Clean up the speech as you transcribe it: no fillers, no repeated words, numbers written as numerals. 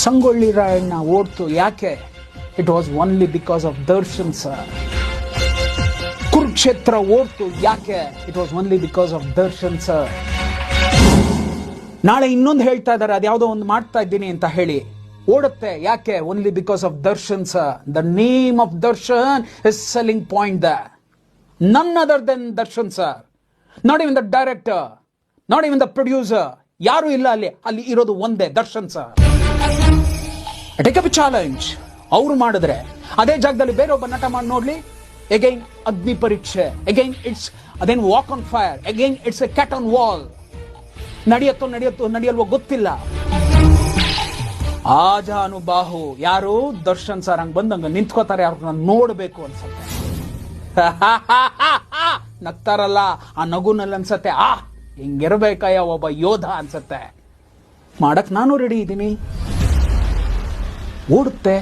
ಸಂಗೊಳ್ಳಿ ರಾಯಣ್ಣ ಓಡ್ತು ಯಾಕೆ? It was only because of Darshan sir. Kurukshetra ಓಡ್ತು ಯಾಕೆ? It was only because of Darshan sir. ನಾಳೆ ಇನ್ನೊಂದು ಹೇಳ್ತಾ ಇದ್ದಾರೆ, ಅದ್ಯಾವುದೋ ಒಂದು ಮಾಡ್ತಾ ಇದ್ದೀನಿ ಅಂತ ಹೇಳಿ. ಓಡುತ್ತೆ ಯಾಕೆ? Only because of Darshan sir. The name of Darshan is selling point the none other than Darshan sir. Not even the director, not even the producer, ಯಾರು ಇಲ್ಲ ಅಲ್ಲಿ ಇರೋದು ಒಂದೇ Darshan sir. Take up challenge. ಅವ್ರು ಮಾಡಿದ್ರೆ ಅದೇ ಜಾಗದಲ್ಲಿ ಬೇರೊಬ್ಬ ನಟ ಮಾಡಿ ನೋಡ್ಲಿ. ಅಗೈನ್ ಅಗ್ನಿ ಪರೀಕ್ಷೆ, ಅಗೈನ್ ಇಟ್ಸ್ ಅದೇನ್ walk on fire, again it's a cat on wall. ನಡೆಯಲ್ವೋ ಗೊತ್ತಿಲ್ಲ. ಆಜಾನುಬಾಹು ಯಾರು? ದರ್ಶನ್ ಸರ್. ಹಂಗ್ ಬಂದಂಗ ನಿಂತ್ಕೋತಾರೆ, ಅವ್ರನ್ನ ನೋಡ್ಬೇಕು ಅನ್ಸತ್ತೆ. ನಗ್ತಾರಲ್ಲ, ಆ ನಗುನಲ್ಲಿ ಅನ್ಸತ್ತೆ ಹಿಂಗಿರ್ಬೇಕಯ್ಯ ಒಬ್ಬ ಯೋಧ ಅನ್ಸತ್ತೆ. ಮಾಡಕ್ ನಾನು ರೆಡಿ ಇದ್ದೀನಿ. ಓಡುತ್ತೆ.